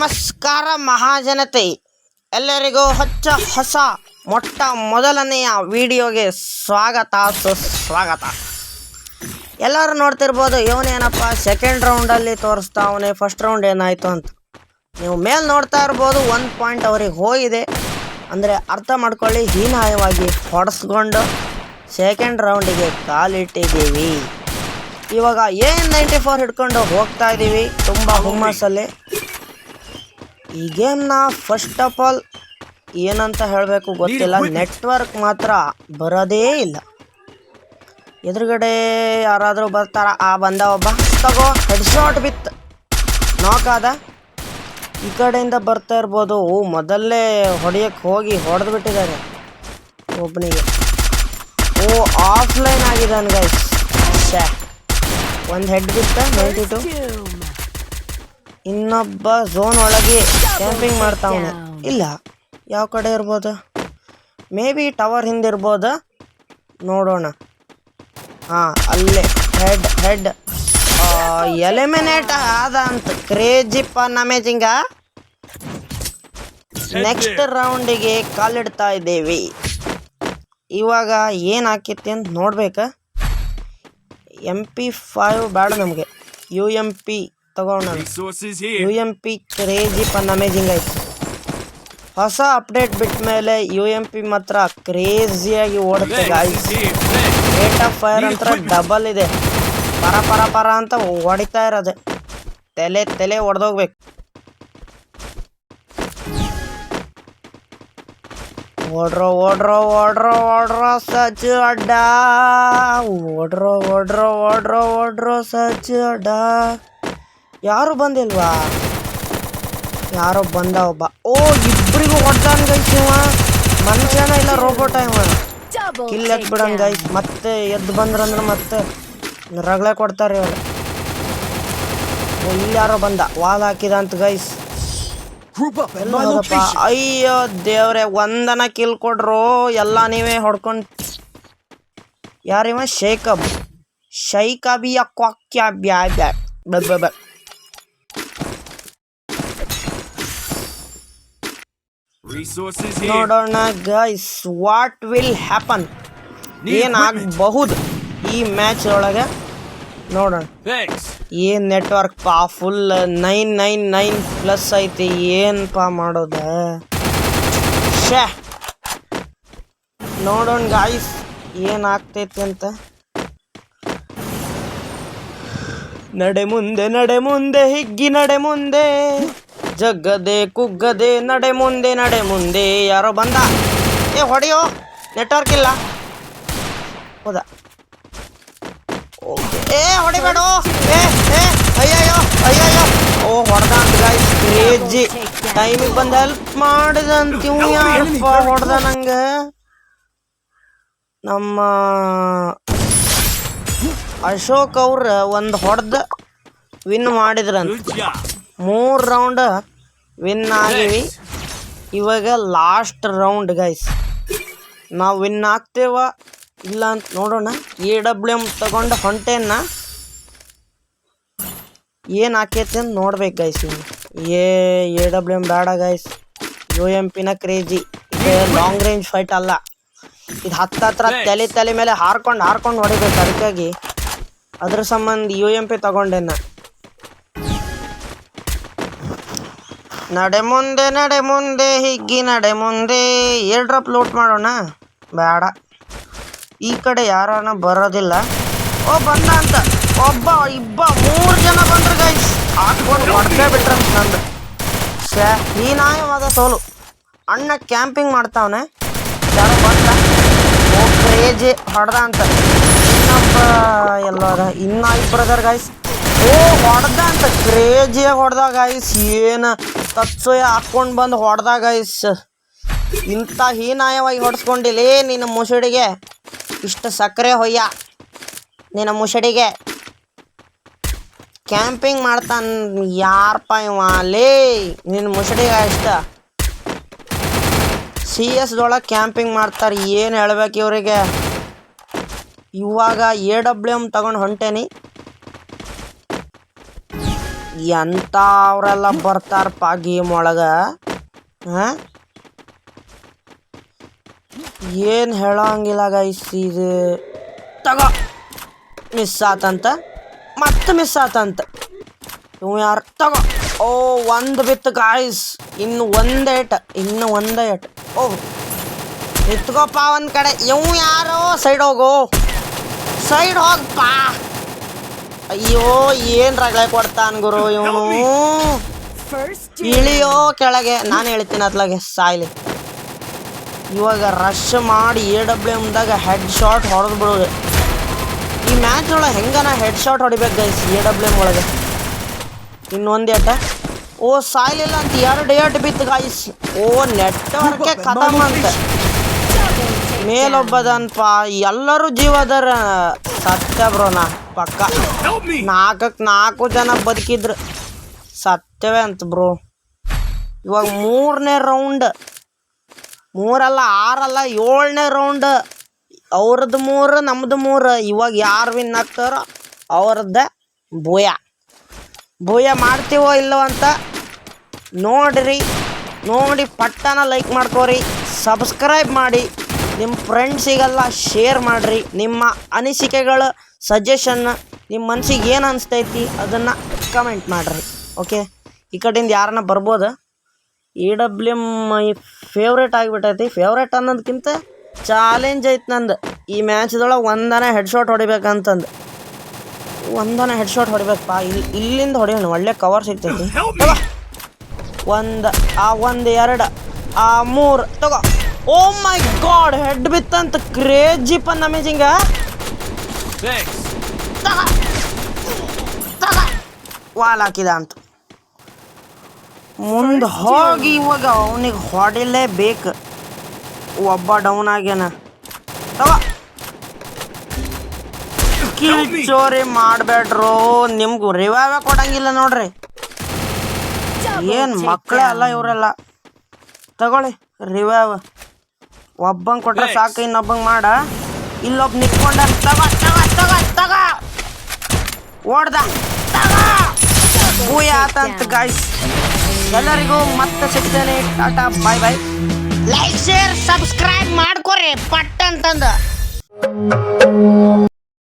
ನಮಸ್ಕಾರ ಮಹಾಜನತೆ, ಎಲ್ಲರಿಗೂ ಹೊಸ ಮೊಟ್ಟ ಮೊದಲನೆಯ ವಿಡಿಯೋಗೆ ಸ್ವಾಗತ ಸುಸ್ವಾಗತ. ಎಲ್ಲರೂ ನೋಡ್ತಿರ್ಬೋದು, ಇವನೇನಪ್ಪ ಸೆಕೆಂಡ್ ರೌಂಡಲ್ಲಿ ತೋರಿಸ್ತಾವನೆ, ಫಸ್ಟ್ ರೌಂಡ್ ಏನಾಯಿತು ಅಂತ. ನೀವು ಮೇಲೆ ನೋಡ್ತಾ ಇರ್ಬೋದು, 1 ಪಾಯಿಂಟ್ ಅವ್ರಿಗೆ ಹೋಗಿದೆ. ಅಂದರೆ ಅರ್ಥ ಮಾಡ್ಕೊಳ್ಳಿ, ಹೀನಾಯವಾಗಿ ಹೊಡೆಸ್ಕೊಂಡು ಸೆಕೆಂಡ್ ರೌಂಡಿಗೆ ಕಾಲಿಟ್ಟಿದ್ದೀವಿ. ಇವಾಗ AN94 ಹಿಡ್ಕೊಂಡು ಹೋಗ್ತಾ ಇದ್ದೀವಿ ತುಂಬ ಹುಮ್ಮಸ್ಸಲ್ಲಿ. ಈ ಗೇಮ್ನ ಫಸ್ಟ್ ಆಫ್ ಆಲ್ ಏನಂತ ಹೇಳಬೇಕು ಗೊತ್ತಿಲ್ಲ, ನೆಟ್ವರ್ಕ್ ಮಾತ್ರ ಬರೋದೇ ಇಲ್ಲ. ಎದುರುಗಡೆ ಯಾರಾದರೂ ಬರ್ತಾರ, ಬಂದ ಒಬ್ಬ, ತಗೋ ಹೆಡ್ ಶಾಟ್ ಬಿತ್ತು, ನಾಕ್ ಆದ. ಈ ಕಡೆಯಿಂದ ಬರ್ತಾ ಇರ್ಬೋದು, ಮೊದಲೇ ಹೊಡೆಯಕ್ಕೆ ಹೋಗಿ ಹೊಡೆದು ಬಿಟ್ಟಿದ್ದಾರೆ ಒಬ್ಬನಿಗೆ. ಆಫ್ಲೈನ್ ಆಗಿದ್ದಾನೆ ಗೈಸ್. ಒಂದು ಹೆಡ್ ಬಿತ್ತ 92. ಇನ್ನೊಬ್ಬ ಝೋನ್ ಒಳಗೆ ಕ್ಯಾಂಪಿಂಗ್ ಮಾಡ್ತಾವನೆ. ಇಲ್ಲ, ಯಾವ ಕಡೆ ಇರ್ಬೋದು, ಮೇ ಬಿ ಟವರ್ ಹಿಂದಿರ್ಬೋದು, ನೋಡೋಣ. ಅಲ್ಲೇ ಹೆಡ್ ಎಲಿಮಿನೇಟ್ ಆದ ಅಂತ. ಕ್ರೇಜಿಪ್ಪ ಅಮೇಜಿಂಗ. ನೆಕ್ಸ್ಟ್ ರೌಂಡಿಗೆ ಕಾಲಿಡ್ತಾ ಇದ್ದೇವೆ. ಇವಾಗ ಏನು ಹಾಕಿತ್ತು ಅಂತ ನೋಡ್ಬೇಕಾ. MP5 ಬೇಡ ನಮಗೆ, UMP ತಗೋಣ. UMP ಕ್ರೇಜಿ ಅಮೇಜಿಂಗ್ ಆಯ್ತು. ಹೊಸ ಅಪ್ಡೇಟ್ ಬಿಟ್ಟ ಮೇಲೆ UMP ಮಾತ್ರ ಕ್ರೇಜಿಯಾಗಿ ಓಡುತ್ತೆ ಗಾಯ್ಸ್. ರೇಟ್ ಆಫ್ ಫೈರ್ ಅಂತ ಡಬಲ್ ಇದೆ. ಪರ ಅಂತ ಹೊಡಿತಾ ಇರೋದು, ತಲೆ ಹೊಡೆದೋಗ್ಬೇಕು. ಓಡ್ರೋ ಸಜ್ಜು ಅಡ್ಡ, ಓಡ್ರೋ ಸಜ್ಜು ಅಡ್ಡ. ಯಾರು ಬಂದಿಲ್ವಾ? ಯಾರೋ ಬಂದ ಒಬ್ಬ. ಇಬ್ಬರಿಗೂ ಹೊಡ್ದಾನ ಗೈಸ್. ಇವ ಮನುಷ್ಯನ ಇಲ್ಲ ರೋಬೋಟ. ಇವ ಕಿಲ್ ಎತ್ಬಿಡನ್ ಗೈಸ್. ಮತ್ತೆ ಎದ್ದು ಬಂದ್ರಂದ್ರೆ ಮತ್ತೆ ರಗಳೆ ಕೊಡ್ತಾರೆ ಇವರು. ಇಲ್ಲಿ ಯಾರೋ ಬಂದ, ವಾಲ್ ಹಾಕಿದ ಅಂತ ಗೈಸ್. ಅಯ್ಯೋ ದೇವ್ರೆ, ಒಂದನ ಕಿಲ್ ಕೊಡ್ರು, ಎಲ್ಲ ನೀವೇ ಹೊಡ್ಕೊಂಡು. ಯಾರಿವ? ಶೈಕಬಿಯ ಕ್ವಾಕ್ಯ ಬ್ಯಾ. ನೋಡೋಣ ಗೈಸ್, ವಾಟ್ ವಿಲ್ ಹ್ಯಾಪನ್, ಏನಾಗಬಹುದು ಈ ಮ್ಯಾಚ್ ಒಳಗೆ ನೋಡೋಣ. ಏನ್ ನೆಟ್ವರ್ಕ್ ಪಾ, ಫುಲ್ 999+ ಐತಿ. ಏನಪ್ಪಾ ಮಾಡೋದ? ನೋಡೋಣ ಗಾಯ್ಸ್ ಏನಾಗ್ತೈತಿ ಅಂತ. ನಡೆ ಮುಂದೆ ಹಿಗ್ಗಿ ನಡೆ ಮುಂದೆ, ಜಗ್ಗದೆ ಕುಗ್ಗದೆ ನಡೆ ಮುಂದೆ. ಯಾರೋ ಬಂದ, ಹೊಡೆಯೋ, ನೆಟ್ವರ್ಕ್ ಇಲ್ಲ. ಹೌದಾ? ಹೊಡಿಬೇಡ. ಅಯ್ಯಯ್ಯೋ. ಹೊಡೆದ ಅಂತ ಗಾಯ್ಸ್. ಕ್ರೇಜಿ ಟೈಮಿಗೆ ಬಂದು ಹೆಲ್ಪ್ ಮಾಡಿದಂತ. ಯಾರಪ್ಪ ಹೊಡೆದ ನಂಗೆ? ನಮ್ಮ ಅಶೋಕ್ ಅವ್ರ ಒಂದು ಹೊಡೆದ ವಿನ್ ಮಾಡಿದ್ರಂತ. 3 ರೌಂಡ್ ವಿನ್ ಆಗಿವಿ. ಇವಾಗ ಲಾಸ್ಟ್ ರೌಂಡ್ ಗೈಸ್. ನಾವು ವಿನ್ ಆಗ್ತೇವ ಇಲ್ಲ ಅಂತ ನೋಡೋಣ. AWM ತಗೊಂಡು ಹೊಂಟೇನ, ಏನು ಹಾಕೈತಿ ಅಂತ ನೋಡ್ಬೇಕು ಗೈಸ್. AWM ಬೇಡ ಗೈಸ್, UMPನ ಕ್ರೇಜಿ. ಇದು ಲಾಂಗ್ ರೇಂಜ್ ಫೈಟ್ ಅಲ್ಲ, ಇದು ಹತ್ರ ತಲೆ ಮೇಲೆ ಹಾರ್ಕೊಂಡು ಹೊಡಿಬೇಕು. ಅದಕ್ಕಾಗಿ ಅದ್ರ ಸಂಬಂಧ UMP ತಗೊಂಡೇನ. ನಡೆ ಮುಂದೆ ಹಿಗ್ಗಿ ನಡೆ ಮುಂದೆ. ಏರ್ ಡ್ರಾಪ್ ಲೂಟ್ ಮಾಡೋಣ. ಬೇಡ, ಈ ಕಡೆ ಯಾರನ್ನ ಬರೋದಿಲ್ಲ. ಬಂದ ಅಂತ ಒಬ್ಬ 3 ಜನ ಬಂದ್ರು ಗೈಸ್. ಹಾಕೊಂಡು ಹೊಡ್ಕೇ ಬಿಟ್ರ ನಂದು. ಹೀನಾಯವಾದ ಸೋಲು. ಅಣ್ಣ ಕ್ಯಾಂಪಿಂಗ್ ಮಾಡ್ತಾವನೆ, ಯಾರೋ ಬಂದ. ಕ್ರೇಜಿ ಹೊಡೆದ ಅಂತ. ಇನ್ನೊಬ್ಬ ಎಲ್ಲೋದ? ಇನ್ನ ಇಬ್ಬರದಾರ ಗೈಸ್. ಹೊಡೆದ ಅಂತ, ಕ್ರೇಜಿಯಾಗಿ ಹೊಡೆದ ಗೈಸ್. ಏನು ತತ್ಸೋಯ ಹಾಕ್ಕೊಂಡು ಬಂದು ಹೊಡೆದ ಗೈಸ್. ಇಂಥ ಹೀನಾಯವಾಗಿ ಹೊಡೆಸ್ಕೊಂಡಿಲ್ಲ ನಿನ್ನ ಮುಸುಡಿಗೆ. ಇಷ್ಟು ಸಕ್ಕರೆ ಹೊಯ್ಯ ನಿನ್ನ ಮುಸುಡಿಗೆ. ಕ್ಯಾಂಪಿಂಗ್ ಮಾಡ್ತಾನ ಯಾರಪ್ಪ ಇವ? ನಿನ್ನ ಮುಸುಡಿಗೆ ಇಷ್ಟ. CS ಕ್ಯಾಂಪಿಂಗ್ ಮಾಡ್ತಾರೆ, ಏನು ಹೇಳ್ಬೇಕು ಇವರಿಗೆ. ಇವಾಗ AWM ತಗೊಂಡು ಹೊಂಟೇನಿ. ಎಂತ ಅವರೆಲ್ಲ ಬರ್ತಾರಪ್ಪ ಗೇಮ್ ಒಳಗ. ಏನು ಹೇಳಂಗಿಲ್ಲ ಗೈಸ್. ಇದು ತಗೋ ಮಿಸ್ ಆತಂತ, ಮತ್ತೆ ಮಿಸ್ ಆತಂತ. ಇವು ಯಾರು ತಗೋ. ಓ ಒಂದು ಬಿತ್ತು ಗಾಯ್ಸ್. ಇನ್ನು ಒಂದೇ ಏಟ್. ಓ ನಿತ್ಕೋಪ್ಪ ಒಂದು ಕಡೆ. ಇವು ಯಾರೋ ಸೈಡ್ ಹೋಗು, ಸೈಡ್ ಹೋಗಪ್ಪ. ಅಯ್ಯೋ ಏನು ರಗಳೆ ಕೊಡ್ತಾನ ಗುರು ಇವನು. ಇಳಿಯೋ ಕೆಳಗೆ. ನಾನು ಹೇಳ್ತೀನಿ ಅತ್ಲಾಗೆ ಸಾಯ್ಲಿ. ಇವಾಗ ರಶ್ ಮಾಡಿ AWMದಾಗ ಹೆಡ್ ಶಾಟ್ ಹೊಡೆದು ಬಿಡೋದು. ಈ ಮ್ಯಾಚ್ ಒಳಗೆ ಹೆಂಗನ ಹೆಡ್ ಶಾಟ್ ಹೊಡಿಬೇಕು ಗೈಸ್ AWM ಒಳಗೆ. ಇನ್ನೊಂದು ಏಟ. ಓ ಸಾಯ್ಲಿಲ್ಲ ಅಂತ 2 ಏಟ್ ಬಿತ್ತು ಗಾಯ್ಸ್. ಓ ನೆಟ್ವರ್ಕೆ ಖತಮ್ ಅಂತ. ಮೇಲೊಬ್ಬದನ್ಪ ಎಲ್ಲರೂ ಜೀವದರ ಸತ್ಯ ಬ್ರೋ. ನಾ ಪಕ್ಕ 4 ಜನ ಬದುಕಿದ್ರು ಸತ್ಯವೇ ಅಂತ ಬ್ರೋ. ಇವಾಗ 3ನೇ ರೌಂಡ್, 3 ಅಲ್ಲ 6 ಅಲ್ಲ 7ನೇ ರೌಂಡ್. ಅವ್ರದ್ದು 3 ನಮ್ದು 3. ಇವಾಗ ಯಾರು ವಿನ್ ಆಗ್ತಾರೋ ಅವ್ರದ್ದೇ ಭೂಯ ಮಾಡ್ತೀವೋ ಇಲ್ಲೋ ಅಂತ ನೋಡಿರಿ. ನೋಡಿ ಪಟ್ಟನ ಲೈಕ್ ಮಾಡ್ಕೋರಿ, ಸಬ್ಸ್ಕ್ರೈಬ್ ಮಾಡಿ, ನಿಮ್ಮ ಫ್ರೆಂಡ್ಸಿಗೆಲ್ಲ ಶೇರ್ ಮಾಡಿರಿ. ನಿಮ್ಮ ಅನಿಸಿಕೆಗಳು, ಸಜೆಷನ್, ನಿಮ್ಮ ಮನಸ್ಸಿಗೆ ಏನು ಅನಿಸ್ತೈತಿ ಅದನ್ನು ಕಮೆಂಟ್ ಮಾಡಿರಿ. ಓಕೆ, ಈ ಕಡೆಯಿಂದ ಯಾರನ್ನ ಬರ್ಬೋದು. AWM ಫೇವ್ರೇಟ್ ಆಗಿಬಿಟ್ಟೈತಿ. ಫೇವ್ರೇಟ್ ಅನ್ನೋದಕ್ಕಿಂತ ಚಾಲೆಂಜ್ ಐತೆ ನಂದು. ಈ ಮ್ಯಾಚ್ದೊಳಗೆ ಒಂದನೇ ಹೆಡ್ಶಾಟ್ ಹೊಡಿಬೇಕಂತಂದು. ಒಂದನೇ ಹೆಡ್ಶಾಟ್ ಹೊಡಿಬೇಕಪ್ಪ. ಇಲ್ಲಿಂದ ಹೊಡಿಯೋಣ, ಒಳ್ಳೆ ಕವರ್ ಸಿಗ್ತೈತಿ. ತಗೋ ಒಂದು 2 3 ತಗೋ. ಓ ಮೈ ಗಾಡ್, ಹೆಡ್ ಬಿತ್ತಂತ. ಕ್ರೇಜಿ ಪನ್ ಅಮೇಜಿಂಗ. ವಾಲ್ ಹಾಕಿದ ಅಂತ ಮುಂದೆ ಹೋಗಿ ಇವಾಗ ಅವನಿಗೆ ಹೊಡಿಲೇಬೇಕು. ಒಬ್ಬ ಡೌನ್ ಆಗ್ಯಾನ. ತಗೋ. ಕಿಲ್ಚೋರಿ ಮಾಡಬೇಡ್ರು. ನಿಮ್ಗೆ ರಿವೈವ ಕೊಡಂಗಿಲ್ಲ ನೋಡ್ರಿ. ಏನು ಮಕ್ಕಳೇ ಅಲ್ಲ ಇವರೆಲ್ಲ. ತಗೊಳ್ಳಿ ರಿವೈವ್. ಒಬ್ಬಂಗೆ ಕೊಟ್ರೆ ಸಾಕು, ಇನ್ನೊಬ್ಬಂಗೆ ಮಾಡ. ಇಲ್ಲೊಬ್ಬ ನಿಂತ್ಕೊಂಡ. ತಗೋ ಓಡ್ದ. ಭೂಯ ಆತಂತ ಗಾಯ್ಸ್. ಎಲ್ಲರಿಗೂ ಮತ್ತೆ ಸಿಗ್ತೇನೆ. ಟಾಟಾ ಬಾಯ್ ಬಾಯ್. ಲೈಕ್ ಶೇರ್ ಸಬ್ಸ್ಕ್ರೈಬ್ ಮಾಡ್ಕೊರಿ ಪಟ್ ಅಂತಂದು.